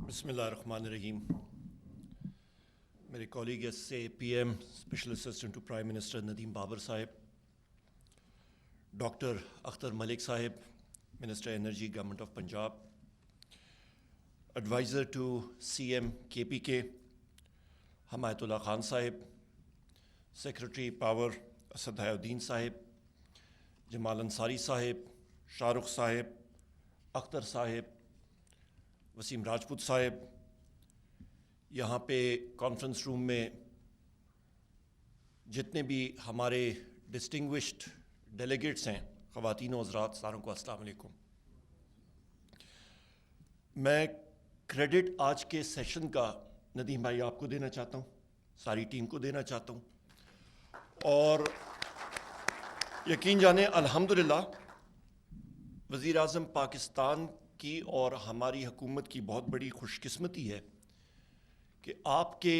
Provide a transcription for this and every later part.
بسم اللہ الرحمن الرحیم. میرے کولیگ ایس سے P M special assistant to prime minister Nadeem Babar صاحب، ڈاکٹر اختر ملک صاحب، minister energy government of Punjab, adviser to C M K P کے حمایت اللہ خان صاحب، سیکرٹری پاور اسد حیاء الدین صاحب، جمال انصاری صاحب، شاہ رخ صاحب، اختر صاحب، وسیم راجپوت صاحب، یہاں پہ کانفرنس روم میں جتنے بھی ہمارے ڈسٹنگوشڈ ڈیلیگیٹس ہیں، خواتین و حضرات، ساروں کو السلام علیکم. میں کریڈٹ آج کے سیشن کا ندیم بھائی آپ کو دینا چاہتا ہوں، ساری ٹیم کو دینا چاہتا ہوں، اور یقین جانیں الحمدللہ وزیر اعظم پاکستان کی اور ہماری حکومت کی بہت بڑی خوش قسمتی ہے کہ آپ کے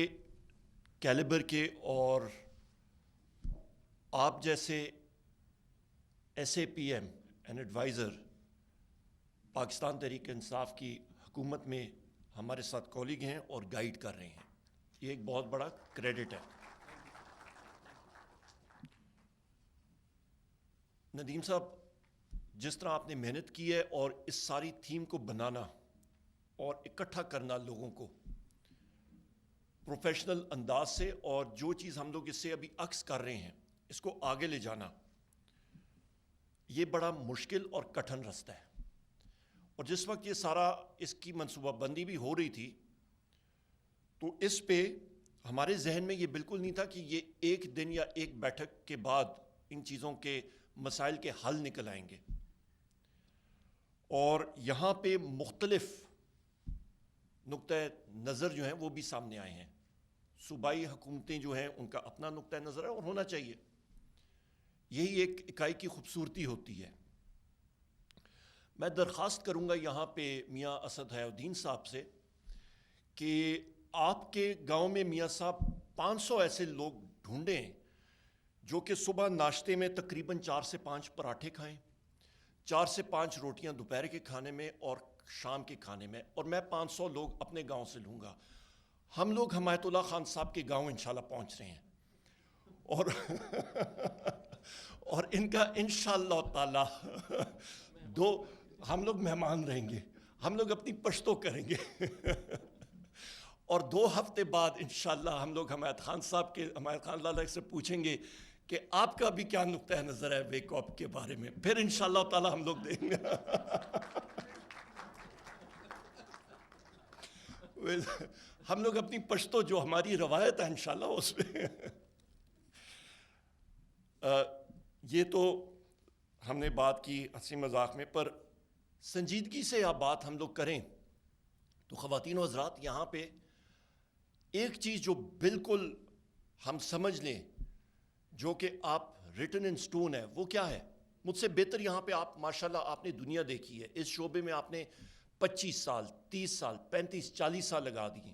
کیلیبر کے اور آپ جیسے S A P M and adviser Pakistan Tehreek Insaf کی حکومت میں ہمارے ساتھ کولیگ ہیں اور گائیڈ کر رہے ہیں. یہ ایک بہت بڑا کریڈٹ ہے. ندیم صاحب، جس طرح آپ نے محنت کی ہے اور اس ساری تھیم کو بنانا اور اکٹھا کرنا لوگوں کو پروفیشنل انداز سے، اور جو چیز ہم لوگ اس سے ابھی عکس کر رہے ہیں اس کو آگے لے جانا، یہ بڑا مشکل اور کٹھن رستہ ہے. اور جس وقت یہ سارا اس کی منصوبہ بندی بھی ہو رہی تھی تو اس پہ ہمارے ذہن میں یہ بالکل نہیں تھا کہ یہ ایک دن یا ایک بیٹھک کے بعد ان چیزوں کے مسائل کے حل نکل آئیں گے. اور یہاں پہ مختلف نقطۂ نظر جو ہیں وہ بھی سامنے آئے ہیں. صوبائی حکومتیں جو ہیں ان کا اپنا نقطۂ نظر ہے اور ہونا چاہیے، یہی ایک اکائی کی خوبصورتی ہوتی ہے. میں درخواست کروں گا یہاں پہ میاں اسد حیاء الدین صاحب سے کہ آپ کے گاؤں میں میاں صاحب 500 ایسے لوگ ڈھونڈیں جو کہ صبح ناشتے میں تقریباً 4 سے 5 پراٹھے کھائیں، 4 سے 5 روٹیاں دوپہر کے کھانے میں اور شام کے کھانے میں، اور میں 500 لوگ اپنے گاؤں سے لوں گا. ہم لوگ حمایت اللہ خان صاحب کے گاؤں انشاءاللہ پہنچ رہے ہیں اور اور ان کا انشاءاللہ تعالی ہم لوگ مہمان رہیں گے، ہم لوگ اپنی پشتو کریں گے اور 2 ہفتے بعد انشاءاللہ ہم لوگ حمایت خان لالہ سے پوچھیں گے کہ آپ کا بھی کیا نقطۂ نظر ہے ویک اپ کے بارے میں، پھر انشاءاللہ تعالی ہم لوگ دیں گے. ہم لوگ اپنی پشتو جو ہماری روایت ہے انشاءاللہ اس میں یہ تو ہم نے بات کی ہنسی مذاق میں، پر سنجیدگی سے آپ بات ہم لوگ کریں تو خواتین و حضرات یہاں پہ ایک چیز جو بالکل ہم سمجھ لیں جو کہ آپ ریٹن ان سٹون ہے، وہ کیا ہے؟ مجھ سے بہتر یہاں پہ آپ ماشاءاللہ آپ نے دنیا دیکھی ہے، اس شعبے میں آپ نے 25 سال 30 سال 35 40 سال لگا دیے.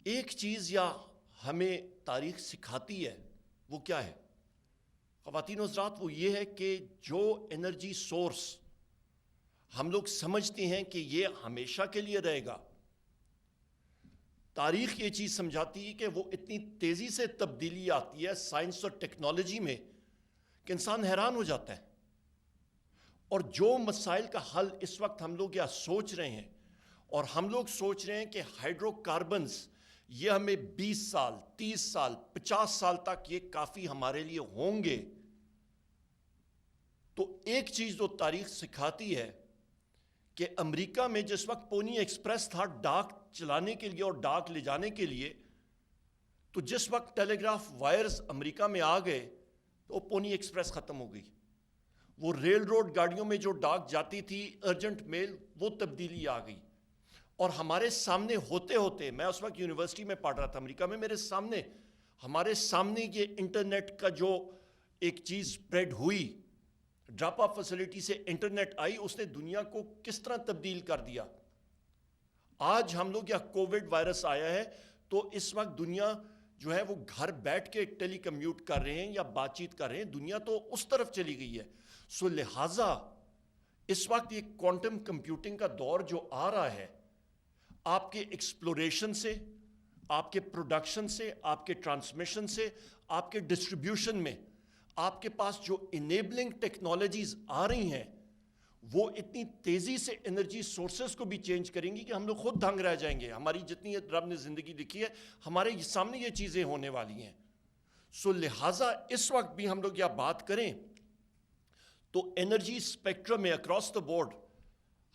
ایک چیز یا ہمیں تاریخ سکھاتی ہے، وہ کیا ہے خواتین و حضرات؟ وہ یہ ہے کہ جو انرجی سورس ہم لوگ سمجھتے ہیں کہ یہ ہمیشہ کے لیے رہے گا، تاریخ یہ چیز سمجھاتی ہے کہ وہ اتنی تیزی سے تبدیلی آتی ہے سائنس اور ٹیکنالوجی میں کہ انسان حیران ہو جاتا ہے. اور جو مسائل کا حل اس وقت ہم لوگ یہ سوچ رہے ہیں، اور ہم لوگ سوچ رہے ہیں کہ ہائیڈرو کاربنز یہ ہمیں 20 سال 30 سال 50 سال تک یہ کافی ہمارے لیے ہوں گے. تو ایک چیز جو تاریخ سکھاتی ہے کہ امریکہ میں جس وقت پونی ایکسپریس تھا ڈاک چلانے کے لیے اور ڈاک لے جانے کے لیے، تو جس وقت ٹیلی گراف وائرز امریکہ میں آ گئے تو پونی ایکسپریس ختم ہو گئی. وہ ریل روڈ گاڑیوں میں جو ڈاک جاتی تھی ارجنٹ میل، وہ تبدیلی آ گئی. اور ہمارے سامنے ہوتے ہوتے، میں اس وقت یونیورسٹی میں پڑھ رہا تھا امریکہ میں، ہمارے سامنے یہ انٹرنیٹ کا جو ایک چیز اسپریڈ ہوئی، ڈراپ آف فیسلٹی سے انٹرنیٹ آئی، اس نے دنیا کو کس طرح تبدیل کر دیا. آج ہم لوگ یا کووڈ وائرس آیا ہے تو اس وقت دنیا جو ہے وہ گھر بیٹھ کے ٹیلی کمیوٹ کر رہے ہیں یا بات چیت کر رہے ہیں، دنیا تو اس طرف چلی گئی ہے. سو لہٰذا اس وقت یہ کوانٹم کمپیوٹنگ کا دور جو آ رہا ہے، آپ کے ایکسپلوریشن سے، آپ کے پروڈکشن سے، آپ کے ٹرانسمیشن سے، آپ کے ڈسٹریبیوشن میں آپ کے پاس جو انیبلنگ ٹیکنالوجیز آ رہی ہیں وہ اتنی تیزی سے انرجی سورسز کو بھی چینج کریں گی کہ ہم لوگ خود دنگ رہ جائیں گے. ہماری جتنی رب نے زندگی لکھی ہے ہمارے سامنے یہ چیزیں ہونے والی ہیں. سو لہٰذا اس وقت بھی ہم لوگ یہ بات کریں تو انرجی اسپیکٹرم میں اکراس دا بورڈ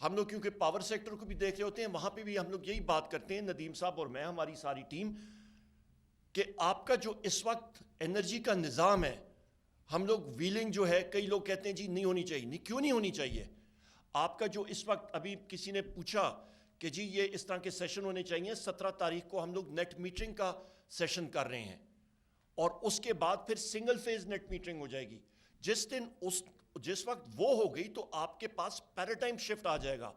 ہم لوگ کیونکہ پاور سیکٹر کو بھی دیکھ رہے ہوتے ہیں، وہاں پہ بھی ہم لوگ یہی بات کرتے ہیں، ندیم صاحب اور میں، ہماری ساری ٹیم، کہ آپ کا جو اس وقت انرجی کا نظام ہے، ہم لوگ ویلنگ جو ہے، کئی لوگ کہتے ہیں جی نہیں ہونی چاہیے. نہیں، کیوں نہیں ہونی چاہیے؟ آپ کا جو اس وقت ابھی کسی نے پوچھا کہ جی یہ اس طرح کے سیشن ہونے چاہیے، 17 تاریخ کو ہم لوگ نیٹ میٹرنگ کا سیشن کر رہے ہیں اور اس کے بعد پھر سنگل فیز نیٹ میٹرنگ ہو جائے گی. جس وقت وہ ہو گئی تو آپ کے پاس پیراڈائم شفٹ آ جائے گا.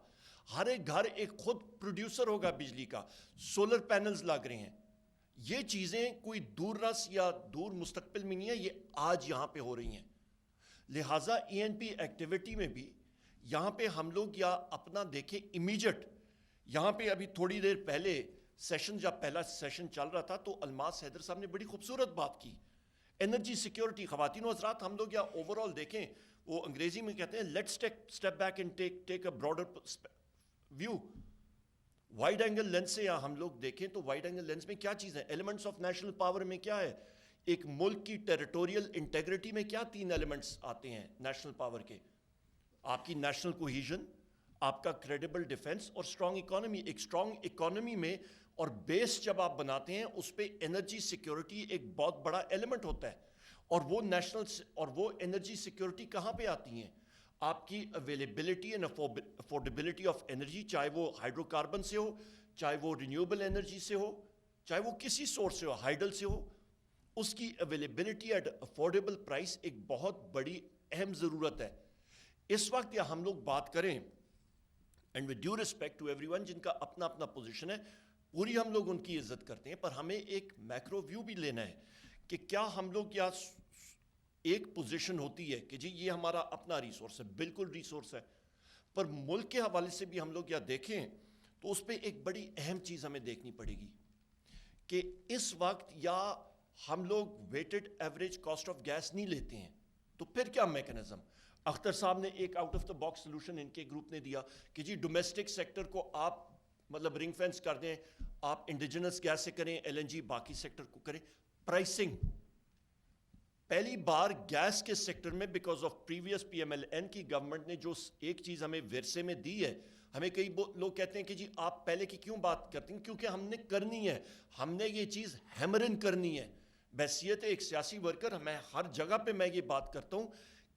ہر ایک گھر ایک خود پروڈیوسر ہوگا بجلی کا، سولر پینلز لگ رہے ہیں. یہ چیزیں کوئی دور رس یا دور مستقبل میں نہیں ہے، یہ آج یہاں پہ ہو رہی ہیں. لہٰذا ای این پی ایکٹیویٹی میں بھی یہاں پہ ہم لوگ یا اپنا دیکھیں امیجٹ. یہاں پہ ابھی تھوڑی دیر پہلے سیشن، جب پہلا سیشن چل رہا تھا تو الماس حیدر صاحب نے بڑی خوبصورت بات کی، انرجی سیکیورٹی. خواتین و حضرات، ہم لوگ یا اوور آل دیکھیں، وہ انگریزی میں کہتے ہیں let's step back and take a broader view. Wide angle lens سے یا ہم لوگ دیکھیں تو وائڈ اینگل لینس میں کیا چیز ہے؟ ایلیمنٹس آف نیشنل پاور میں کیا ہے؟ ایک ملک کی ٹیریٹوریل انٹیگریٹی میں کیا 3 ایلیمنٹس آتے ہیں نیشنل پاور کے؟ آپ کی نیشنل کوہیژن، آپ کا کریڈیبل ڈیفنس اور اسٹرانگ اکانومی. ایک اسٹرانگ اکانومی میں اور بیس جب آپ بناتے ہیں اس پہ انرجی سیکیورٹی ایک بہت بڑا ایلیمنٹ ہوتا ہے. اور وہ وہ انرجی سیکیورٹی کہاں پہ آتی ہیں؟ آپ کی availability and affordability of energy, چاہے وہ ہائیڈرو کاربن سے ہو، چاہے وہ رینیوبل انرجی سے ہو، چاہے وہ کسی سورس سے ہو، ہائیڈل سے ہو، اس کی اویلیبلٹی ایٹ افورڈیبل پرائس ایک بہت بڑی اہم ضرورت ہے. اس وقت یا ہم لوگ بات کریں، and with due respect to every one, جن کا اپنا اپنا پوزیشن ہے، پوری ہم لوگ ان کی عزت کرتے ہیں، پر ہمیں ایک میکرو ویو بھی لینا ہے کہ کیا ہم لوگ یا ایک پوزیشن ہوتی ہے کہ جی یہ ہمارا اپنا ریسورس ہے، بالکل ریسورس ہے، پر ملک کے حوالے سے بھی ہم لوگ یا دیکھیں تو اس پہ ایک بڑی اہم چیز ہمیں دیکھنی پڑے گی کہ اس وقت یا ہم لوگ weighted average cost of gas نہیں لیتے ہیں تو پھر کیا میکنزم؟ اختر صاحب نے ایک out of the box solution in کے گروپ نے دیا کہ جی ڈومیسٹک سیکٹر کو آپ مطلب رنگ فینس کر دیں، آپ انڈیجنس گیس سے کریں، ایل این جی باقی سیکٹر کو کریں. پرائسنگ پہلی بار گیس کے سیکٹر میں because of previous P M L N کی گورنمنٹ نے جو ایک چیز ہمیں ورثے میں دی ہے. ہمیں کئی لوگ کہتے ہیں کہ جی آپ پہلے کی کیوں بات کرتے ہیں؟ کیونکہ ہم نے کرنی ہے، ہم نے یہ چیز ہیمرن کرنی ہے. بحیثیت ایک سیاسی ورکر میں ہر جگہ پہ میں یہ بات کرتا ہوں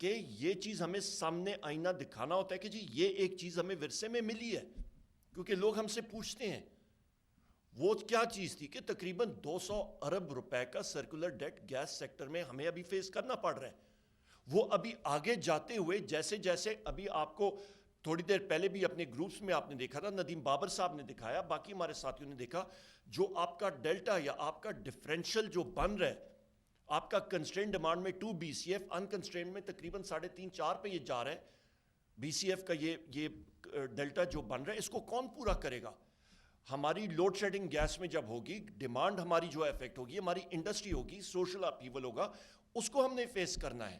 کہ یہ چیز ہمیں سامنے آئینہ دکھانا ہوتا ہے کہ جی یہ ایک چیز ہمیں ورثے میں ملی ہے. کیونکہ لوگ ہم سے پوچھتے ہیں وہ کیا چیز تھی کہ تقریباً 200 ارب روپے کا سرکولر ڈیٹ گیس سیکٹر میں ہمیں ابھی فیس کرنا پڑ رہا ہے. وہ ابھی آگے جاتے ہوئے جیسے جیسے ابھی آپ کو تھوڑی دیر پہلے بھی اپنے گروپس میں آپ نے دیکھا تھا، ندیم بابر صاحب نے دکھایا، باقی ہمارے ساتھیوں نے دیکھا، جو آپ کا ڈیلٹا یا آپ کا ڈفرینشل جو بن رہا ہے، آپ کا کنسٹرین ڈیمانڈ میں 2 بی سی ایف، انکنسٹرین میں تقریباً 3.5-4 پہ یہ جا رہا ہے. بی سی ایف کا یہ ڈیلٹا جو بن رہا ہے، اس کو کون پورا کرے گا؟ ہماری لوڈ شیڈنگ گیس میں جب ہوگی، ڈیمانڈ ہماری جو افیکٹ ہوگی، ہماری انڈسٹری ہوگی، سوشل اپیول ہوگا، اس کو ہم نے فیس کرنا ہے.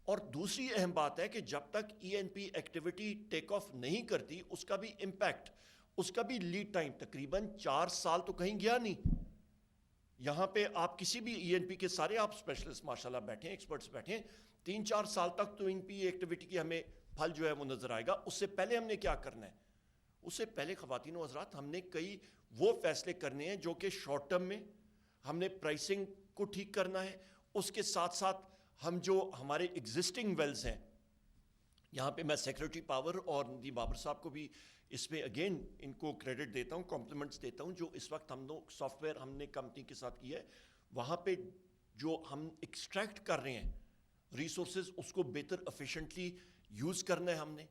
اور دوسری اہم بات ہے کہ جب تک E N P activity take off نہیں کرتی، اس کا بھی امپیکٹ، اس کا بھی لیڈ ٹائم تقریباً 4 سال تو کہیں گیا نہیں. یہاں پہ آپ کسی بھی ای این پی کے سارے آپ اسپیشلسٹ ماشاءاللہ بیٹھے ہیں، ایکسپرٹس بیٹھے ہیں، 3-4 سال تک تو ان پی ایکٹیویٹی کی ہمیں پھل جو ہے وہ نظر آئے گا. اس سے پہلے ہم نے کیا کرنا ہے؟ اس سے پہلے خواتین و حضرات ہم نے کئی وہ فیصلے کرنے ہیں جو کہ شارٹ ٹرم میں ہم نے پرائسنگ کو ٹھیک کرنا ہے. اس کے ساتھ ساتھ ہم جو ہمارے ایگزسٹنگ ویلز ہیں، یہاں پہ میں سیکرٹری پاور اور ندیم بابر صاحب کو بھی اس میں اگین ان کو کریڈٹ دیتا ہوں، کمپلیمنٹس دیتا ہوں. جو اس وقت ہم لوگ سافٹ ویئر ہم نے کمپنی کے ساتھ کی ہے، وہاں پہ جو ہم ایکسٹریکٹ کر رہے ہیں ریسورسز، اس کو بہتر افیشینٹلی یوز کرنا ہے ہم نے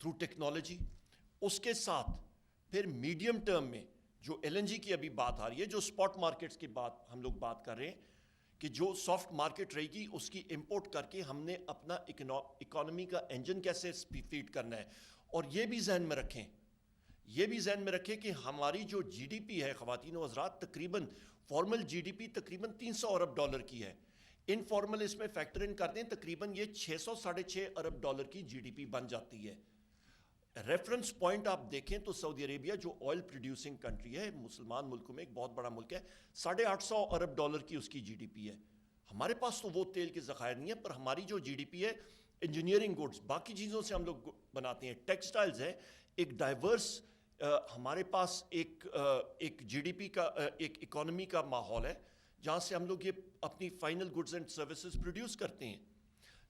تھرو ٹیکنالوجی. اس کے ساتھ پھر میڈیم ٹرم میں جو ایل این جی کی ابھی بات آ رہی ہے، جو اسپاٹ مارکیٹس کی بات ہم لوگ بات کر رہے ہیں کہ جو سافٹ مارکیٹ رہے گی اس کی امپورٹ کر کے ہم نے اپنا اکانومی کا انجن کیسے فیڈ کرنا ہے. اور یہ بھی ذہن میں رکھیں، یہ بھی ذہن میں رکھیں کہ ہماری جو جی ڈی پی ہے خواتین و حضرات تقریباً فارمل جی ڈی پی تقریباً $300 ارب کی ہے. انفارمل اس میں فیکٹر ان کر دیں تقریباً یہ 600-6.5 ارب کی جی ڈی پی بن جاتی ہے. ریفرنس پوائنٹ آپ دیکھیں تو سعودی عربیہ جو آئل پروڈیوسنگ کنٹری ہے مسلمان ملکوں میں ایک بہت بڑا ملک ہے, $850 ارب کی اس کی جی ڈی پی ہے. ہمارے پاس تو وہ تیل کے ذخائر نہیں ہے, پر ہماری جو جی ڈی پی ہے انجینئرنگ گڈس باقی چیزوں سے ہم لوگ بناتے ہیں, ٹیکسٹائلز ہے, ایک ڈائیورس ہمارے پاس ایک جی ڈی پی کا ایک اکانومی کا ماحول ہے جہاں سے ہم لوگ یہ اپنی final goods and services produce کرتے ہیں.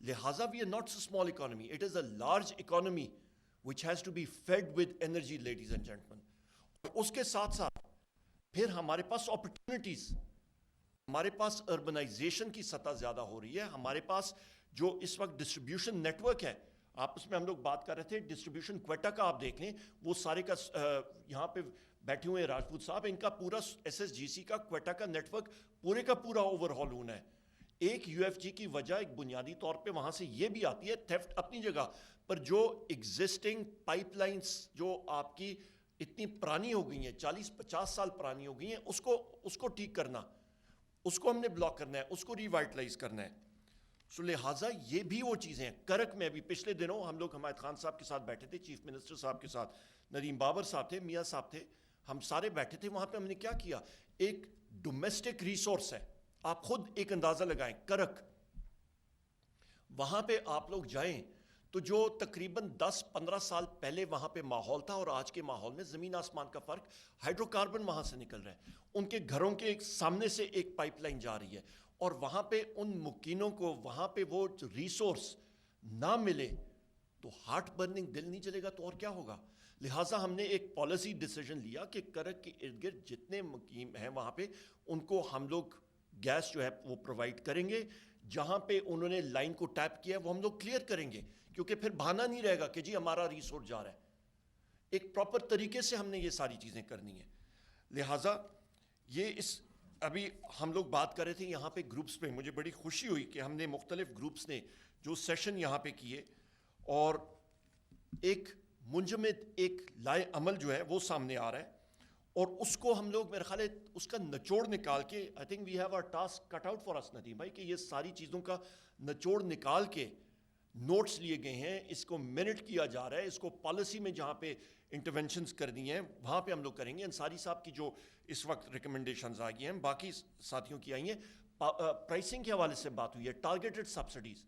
لہٰذا we are not a small economy, it is a large economy which has to be fed with energy, ladies and gentlemen. اس کے ساتھ ساتھ پھر ہمارے پاس اپرچونٹیز, ہمارے پاس اربنائزیشن کی سطح زیادہ ہو رہی ہے. ہمارے پاس جو اس وقت ڈسٹریبیوشن نیٹ ورک ہے, آپ اس میں ہم لوگ بات کر رہے تھے ڈسٹریبیوشن کوئٹہ کا, آپ دیکھ لیں وہ سارے کا یہاں پہ بیٹھے ہوئے راجپوت صاحب, ان کا پورا ایس ایس جی سی کا کوئٹہ کا نیٹ ورک پورے کا پورا اوور ہال ہونا ہے. ایک یو ایف جی کی وجہ ایک بنیادی طور پہ وہاں سے یہ بھی آتی ہے, تھیفٹ اپنی جگہ پر, جو ایگزسٹنگ پائپ لائنز جو آپ کی اتنی پرانی ہو گئی ہیں 40-50 سال پرانی ہو گئی ہیں, اس کو ٹھیک کرنا, اس کو ہم نے بلاک کرنا ہے, اس کو ریوائٹلائز کرنا ہے. سو لہٰذا یہ بھی وہ چیزیں ہیں. کرک میں ابھی پچھلے دنوں ہم لوگ حمایت خان صاحب کے ساتھ بیٹھے تھے, چیف منسٹر صاحب کے ساتھ, ندیم بابر صاحب تھے, میاں صاحب تھے, ہم سارے بیٹھے تھے وہاں پہ. ہم نے کیا کیا, ایک ڈومیسٹک ریسورس ہے, آپ خود ایک اندازہ لگائیں, کرک, وہاں پہ آپ لوگ جائیں تو جو تقریباً 10-15 سال پہلے وہاں پہ ماحول تھا اور آج کے ماحول میں زمین آسمان کا فرق. ہائیڈرو کاربن وہاں سے نکل رہا ہے, ان کے گھروں کے سامنے سے ایک پائپ لائن جا رہی ہے, اور وہاں پہ ان مکینوں کو وہاں پہ وہ ریسورس نہ ملے تو ہارٹ برننگ, دل نہیں چلے گا تو اور کیا ہوگا. لہٰذا ہم نے ایک پالیسی ڈیسیجن لیا کہ کرک کے ارد گرد جتنے مقیم ہیں وہاں پہ ان کو ہم لوگ گیس جو ہے وہ پرووائڈ کریں گے. جہاں پہ انہوں نے لائن کو ٹیپ کیا وہ ہم لوگ کلیئر کریں گے, کیونکہ پھر بہانہ نہیں رہے گا کہ جی ہمارا ریسورس جا رہا ہے. ایک پراپر طریقے سے ہم نے یہ ساری چیزیں کرنی ہیں. لہٰذا یہ ابھی ہم لوگ بات کر رہے تھے یہاں پہ گروپس میں, مجھے بڑی خوشی ہوئی کہ ہم نے مختلف گروپس نے جو سیشن یہاں پہ کیے, اور ایک منجمد ایک لائے عمل جو ہے وہ سامنے آ رہا ہے, اور اس کو ہم لوگ میرے خیال ہے اس کا نچوڑ نکال کے, I think we have our task cut out for اس ندیم بھائی, کہ یہ ساری چیزوں کا نچوڑ نکال کے نوٹس لیے گئے ہیں, اس کو منٹ کیا جا رہا ہے, اس کو پالیسی میں جہاں پہ انٹرونشنز کرنی ہیں وہاں پہ ہم لوگ کریں گے. انصاری صاحب کی جو اس وقت ریکمنڈیشنز آ گئی ہیں, باقی ساتھیوں کی آئی ہیں. پرائسنگ کے حوالے سے بات ہوئی ہے, ٹارگیٹڈ سبسڈیز,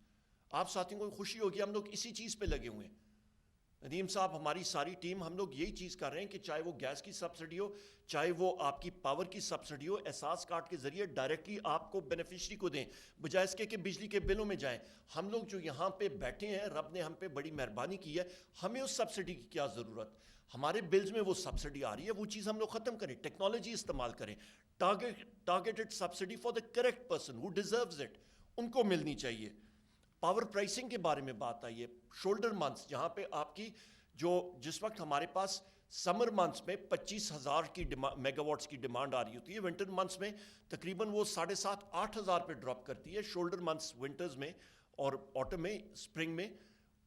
آپ ساتھیوں کو خوشی ہوگی ہم لوگ اسی چیز پہ لگے ہوئے ہیں. ندیم صاحب, ہماری ساری ٹیم, ہم لوگ یہی چیز کر رہے ہیں کہ چاہے وہ گیس کی سبسڈی ہو, چاہے وہ آپ کی پاور کی سبسڈی ہو, احساس کارڈ کے ذریعے ڈائریکٹلی آپ کو بینیفیشری کو دیں, بجائے اس کے کہ بجلی کے بلوں میں جائیں. ہم لوگ جو یہاں پہ بیٹھے ہیں, رب نے ہم پہ بڑی مہربانی کی ہے, ہمیں اس سبسڈی کی کیا ضرورت, ہمارے بلز میں وہ سبسڈی آ رہی ہے, وہ چیز ہم لوگ ختم کریں, ٹیکنالوجی استعمال کریں. Targeted subsidy for the correct person who deserves it, ان کو ملنی چاہیے. پاور پرائسنگ کے بارے میں بات آئی ہے, شولڈر منتھس, جہاں پہ آپ کی جو جس وقت ہمارے پاس سمر منتھس میں 25,000 کی میگا واٹس کی ڈیمانڈ آ رہی ہوتی ہے, ونٹر منتھس میں تقریباً وہ 7,500-8,000 پہ ڈراپ کرتی ہے. شولڈر منتھس ونٹرز میں اور آٹم میں, اسپرنگ میں,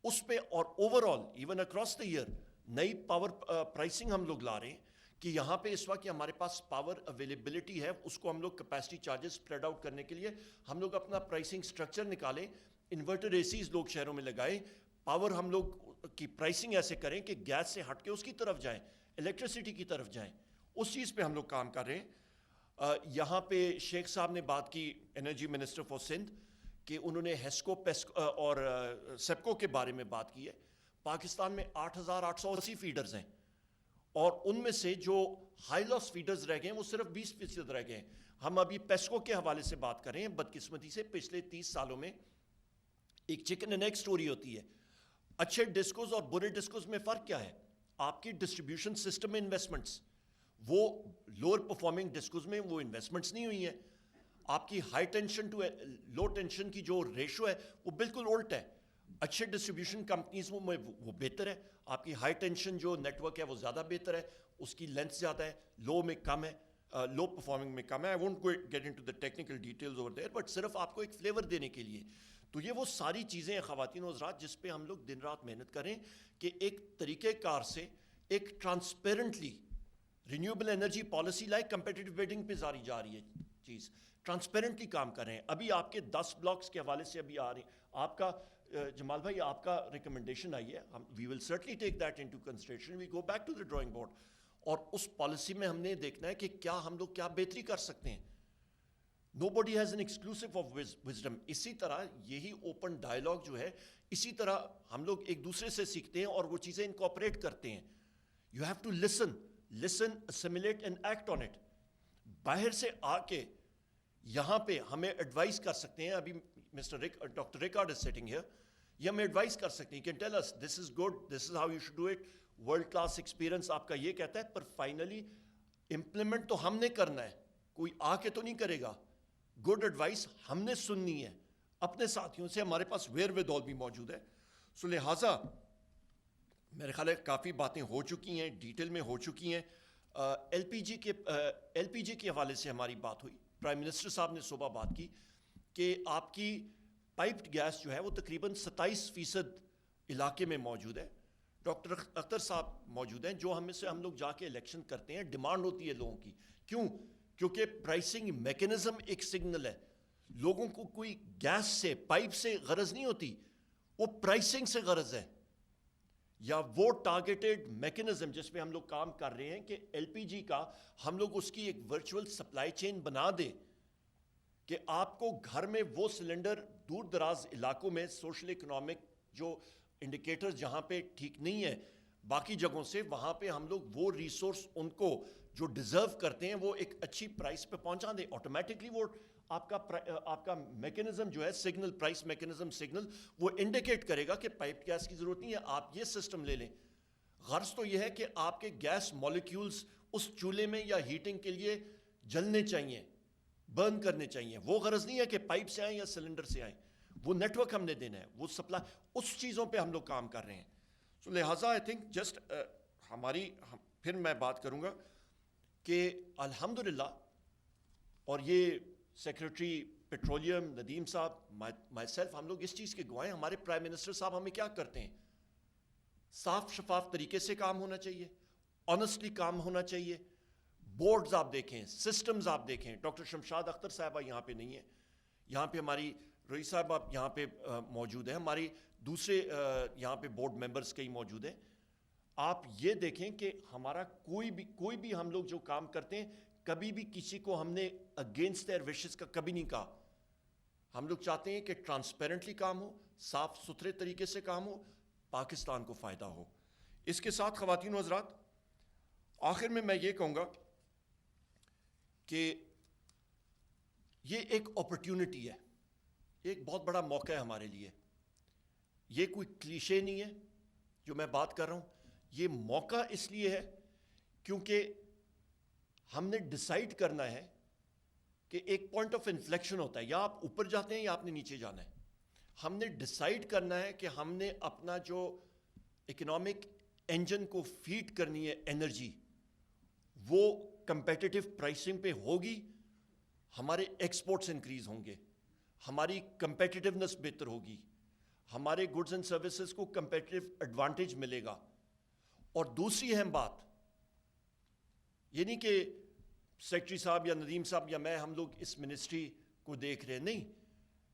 اس پہ, اور overall even across the year نئی پاور پرائسنگ ہم لوگ لا رہے ہیں کہ یہاں پہ اس وقت ہمارے پاس پاور اویلیبلٹی ہے, اس کو ہم لوگ کیپیسٹی چارجز اسپریڈ آؤٹ کرنے کے لیے ہم لوگ اپنا پرائسنگ اسٹرکچر نکالیں, انورٹر اے سیز لوگ شہروں میں لگائیں, پاور ہم لوگ کی پرائسنگ ایسے کریں کہ گیس سے ہٹ کے اس کی طرف جائیں, الیکٹریسٹی کی طرف جائیں. اس چیز پہ ہم لوگ کام کر رہے ہیں. یہاں پہ شیخ صاحب نے بات کی, انرجی منسٹر فار سندھ, کہ انہوں نے ہیسکو اور سیپکو کے بارے میں بات کی ہے. پاکستان میں 8,880 فیڈرز ہیں, اور ان میں سے جو ہائی لاس فیڈرز رہ گئے ہیں وہ صرف 20% رہ گئے ہیں. ہم ابھی پیسکو کے حوالے سے بات کریں, بدقسمتی سے پچھلے 30 سالوں میں ایک چکن اینڈ ایگ سٹوری ہوتی ہے. اچھے ڈسکوز اور برے ڈسکوز میں فرق کیا ہے؟ آپ کی ڈسٹریبیوشن سسٹم میں انویسٹمنٹس, وہ لوور پرفارمنگ ڈسکوز میں وہ انویسٹمنٹس نہیں ہوئی ہیں. آپ کی high tension to low tension کی جو ریشو ہے وہ بالکل الٹ ہے. اچھے ڈسٹریبیوشن کمپنیز میں وہ بہتر ہے, آپ کی ہائی ٹینشن جو نیٹ ورک ہے وہ زیادہ بہتر ہے, اس کی لینتھ زیادہ ہے, لو میں کم ہے, لو پرفارمنگ میں کم ہے. I won't get into the technical details over there, but صرف آپ کو ایک فلیور دینے کے لیے. تو یہ وہ ساری چیزیں ہیں خواتین و حضرات جس پہ ہم لوگ دن رات محنت کریں کہ ایک طریقہ کار سے ایک transparently renewable energy policy like competitive bidding پہ جاری جا رہی ہے چیز, ٹرانسپیرنٹلی کام کر رہے ہیں. ابھی آپ کے 10 بلاکس کے حوالے سے ابھی آ رہے ہیں, آپ کا جمال بھائی آپ کا ریکمنڈیشن آئی ہے, we will certainly take that into consideration, we go back to the drawing board, اور اس پالیسی میں ہم نے دیکھنا ہے کہ کیا ہم لوگ کیا بہتری کر سکتے ہیں. Nobody has an exclusive of wisdom. اسی طرح یہی اوپن ڈائلاگ جو ہے, اسی طرح ہم لوگ ایک دوسرے سے سیکھتے ہیں اور وہ چیزیں انکارپوریٹ کرتے ہیں. You have to listen, assimilate and act on it. باہر سے آ کے یہاں پہ ہمیں ایڈوائز کر سکتے ہیں. ابھی doctor record is sitting here, یہ ہمیں ایڈوائز کر سکتے ہیں, can tell us this is good, this is how you should do it, world class experience آپ کا یہ کہتا ہے, پر فائنلی امپلیمنٹ تو ہم نے کرنا ہے, کوئی آ کے تو نہیں کرے گا. گڈ ایڈوائس ہم نے سننی ہے اپنے ساتھیوں سے, ہمارے پاس ویئر ود آل بھی موجود ہے. سو لہٰذا میرے خیال ہے کافی باتیں ہو چکی ہیں, ڈیٹیل میں ہو چکی ہیں. ایل پی جی کے حوالے سے ہماری بات ہوئی, پرائم منسٹر صاحب نے صبح بات کی کہ آپ کی پائپڈ گیس جو ہے وہ تقریباً 27% علاقے میں موجود ہے. ڈاکٹر اختر صاحب موجود ہیں, جو ہم لوگ جا کے الیکشن کرتے ہیں, ڈیمانڈ ہوتی ہے لوگوں کی. کیوں؟ کیونکہ پرائسنگ میکینزم ایک سگنل ہے. لوگوں کو کوئی گیس سے, پائپ سے غرض نہیں ہوتی, وہ پرائسنگ سے غرض ہے, یا وہ ٹارگیٹڈ میکینزم جس پہ ہم لوگ کام کر رہے ہیں کہ ایل پی جی کا ہم لوگ اس کی ایک ورچوئل سپلائی چین بنا دیں کہ آپ کو گھر میں وہ سلنڈر دور دراز علاقوں میں سوشل اکنامک جو انڈیکیٹر جہاں پہ ٹھیک نہیں ہے باقی جگہوں سے, وہاں پہ ہم لوگ وہ ریسورس ان کو جو ڈیزرو کرتے ہیں وہ ایک اچھی پرائس پہ پہنچا دیں. آٹومیٹکلی وہ آپ کا میکینزم جو ہے سگنل, پرائس میکینزم سگنل, وہ انڈیکیٹ کرے گا کہ پائپ گیس کی ضرورت نہیں ہے, آپ یہ سسٹم لے لیں. غرض تو یہ ہے کہ آپ کے گیس مالیکیولز اس چولہے میں یا ہیٹنگ کے لیے جلنے چاہیے, برن کرنے چاہیے. وہ غرض نہیں ہے کہ پائپ سے آئیں یا سلنڈر سے آئیں, وہ نیٹ ورک ہم نے دینا ہے, وہ سپلائی, اس چیزوں پہ ہم لوگ کام کر رہے ہیں. سو لہٰذا آئی تھنک جسٹ پھر میں بات کروں گا کہ الحمدللہ, اور یہ سیکرٹری پیٹرولیم ندیم صاحب, مائی سیلف, ہم لوگ اس چیز کے گواہ ہیں. ہمارے پرائم منسٹر صاحب ہمیں کیا کرتے ہیں, صاف شفاف طریقے سے کام ہونا چاہیے, آنیسٹلی کام ہونا چاہیے. بورڈز آپ دیکھیں, سسٹمز آپ دیکھیں. ڈاکٹر شمشاد اختر صاحبہ یہاں پہ نہیں ہے, یہاں پہ ہماری روئی صاحب آپ یہاں پہ موجود ہیں, ہماری دوسرے یہاں پہ بورڈ ممبرز کئی موجود ہیں. آپ یہ دیکھیں کہ ہمارا کوئی بھی ہم لوگ جو کام کرتے ہیں, کبھی بھی کسی کو ہم نے اگینسٹ دیئر وشز کا کبھی نہیں کہا. ہم لوگ چاہتے ہیں کہ ٹرانسپیرنٹلی کام ہو, صاف ستھرے طریقے سے کام ہو, پاکستان کو فائدہ ہو. اس کے ساتھ خواتین و حضرات, آخر میں یہ کہوں گا کہ یہ ایک اپرچونٹی ہے, ایک بہت بڑا موقع ہے ہمارے لیے. یہ کوئی کلیشے نہیں ہے جو میں بات کر رہا ہوں, یہ موقع اس لیے ہے کیونکہ ہم نے ڈیسائیڈ کرنا ہے کہ ایک پوائنٹ آف انفلیکشن ہوتا ہے, یا آپ اوپر جاتے ہیں یا آپ نے نیچے جانا ہے. ہم نے ڈیسائیڈ کرنا ہے کہ ہم نے اپنا جو اکنامک انجن کو فیڈ کرنی ہے انرجی, وہ کمپیٹیٹو پرائسنگ پہ ہوگی, ہمارے ایکسپورٹس انکریز ہوں گے, ہماری کمپیٹیٹیونیس بہتر ہوگی, ہمارے گڈز اینڈ سروسز کو کمپیٹیٹو ایڈوانٹیج ملے گا. اور دوسری اہم بات یہ نہیں کہ سیکرٹری صاحب یا ندیم صاحب یا میں ہم لوگ اس منسٹری کو دیکھ رہے ہیں, نہیں,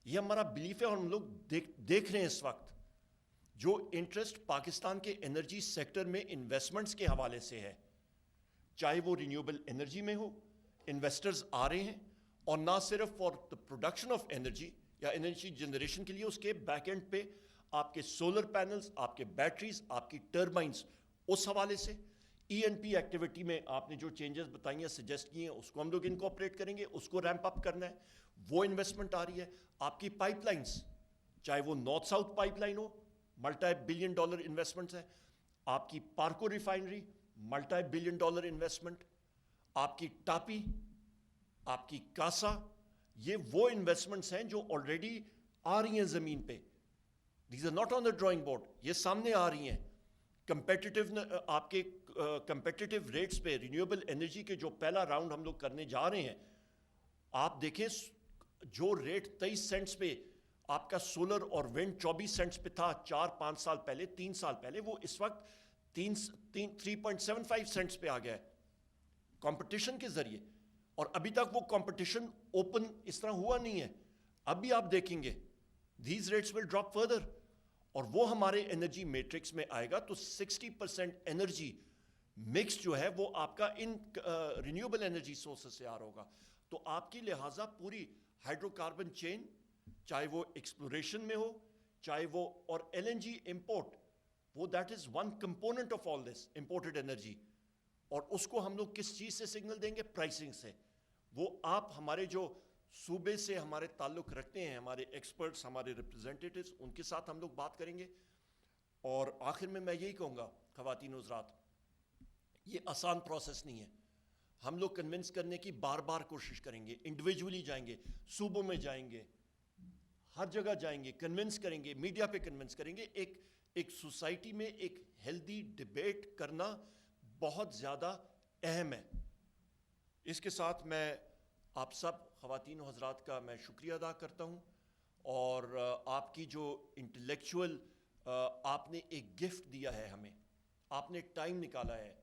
یہ ہمارا بلیف ہے, اور ہم لوگ دیکھ رہے ہیں اس وقت جو انٹرسٹ پاکستان کے انرجی سیکٹر میں انویسٹمنٹس کے حوالے سے ہے, چاہے وہ رینیوبل انرجی میں ہو, انویسٹرز آ رہے ہیں, اور نہ صرف for the production of energy یا انرجی جنریشن کے لیے, اس کے بیک اینڈ پہ آپ کے سولر پینلز, آپ کے بیٹریز, آپ کی ٹربائنز, اس حوالے سے ای این پی ایکٹیویٹی میں آپ نے جو چینجز بتائی ہیں, سجیسٹ کیے ہیں, اس کو ہم لوگ انکوپریٹ کریں گے, اس کو ریمپ اپ کرنا ہے. وہ انویسٹمنٹ آ رہی ہے. آپ کی پائپ لائنز, چاہے وہ نارتھ ساؤتھ پائپ لائن ہو, ملٹی بلین ڈالر انویسٹمنٹس ہیں. آپ کی پارکو refinery, multi billion dollar investment. آپ کی ٹاپی, آپ کی کاسا, یہ وہ انویسٹمنٹس ہیں جو آلریڈی آ رہی ہیں زمین پہ. These are not on the drawing board, یہ سامنے آ رہی ہیں. آپ کے کمپیٹیٹو ریٹس پہ رینیوبل انرجی کے جو پہلا راؤنڈ ہم لوگ کرنے جا رہے ہیں, آپ دیکھیں جو ریٹ 23 سینٹس پہ آپ کا سولر اور ونڈ 24 سینٹس پہ تھا 4-5 سال پہلے, 3 سال پہلے, وہ اس وقت 3.75 سینٹس پہ آ گیا ہے کمپٹیشن کے ذریعے. اور ابھی تک وہ کمپٹیشن اوپن اس طرح ہوا نہیں ہے. ابھی آپ دیکھیں گے these rates will drop further, اور وہ ہمارے انرجی میٹرکس میں آئے گا. تو 60% انرجی مکس جو ہے وہ آپ کا ان رینیوبل انرجی سورسز سے آ رہا ہوگا. تو آپ کی لہٰذا پوری ہائیڈرو کاربن چین, چاہے وہ ایکسپلوریشن میں ہو, چاہے وہ, اور ایل این جی امپورٹ, وہ that is one component of all this imported energy. اور اس کو ہم لوگ کس چیز سے سگنل دیں گے؟ پرائسنگ سے. وہ آپ ہمارے جو صوبے سے ہمارے تعلق رکھتے ہیں, ہمارے ایکسپرٹس, ہمارے ریپرزینٹیٹیوز, ان کے ساتھ ہم لوگ بات کریں گے. اور آخر میں یہی کہوں گا خواتین و حضرات, یہ آسان پروسیس نہیں ہے. ہم لوگ کنونس کرنے کی بار بار کوشش کریں گے, انڈیویجولی جائیں گے, صوبوں میں جائیں گے, ہر جگہ جائیں گے, کنونس کریں گے, میڈیا پہ کنونس کریں گے. ایک سوسائٹی میں ایک ہیلدی ڈبیٹ کرنا بہت زیادہ اہم ہے. اس کے ساتھ میں آپ سب خواتین و حضرات کا میں شکریہ ادا کرتا ہوں. اور آپ کی جو انٹلیکچوئل آپ نے ایک گفٹ دیا ہے ہمیں, آپ نے ٹائم نکالا ہے,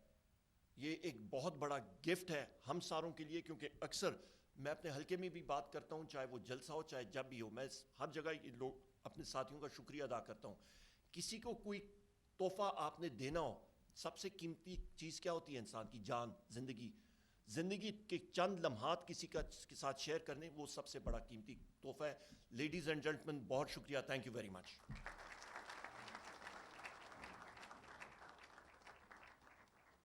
یہ ایک بہت بڑا گفٹ ہے ہم ساروں کے لیے. کیونکہ اکثر میں اپنے حلقے میں بھی بات کرتا ہوں, چاہے وہ جلسہ ہو چاہے جب بھی ہو, میں ہر جگہ لوگ اپنے ساتھیوں کا شکریہ ادا کرتا ہوں. کسی کو کوئی تحفہ آپ نے دینا ہو, سب سے قیمتی چیز کیا ہوتی ہے؟ انسان کی جان, زندگی کے چند لمحات کسی کے ساتھ شیئر کرنے, وہ سب سے بڑا قیمتی تحفہ ہے. لیڈیز اینڈ جینٹلمین, بہت شکریہ, تھینک یو ویری مچ.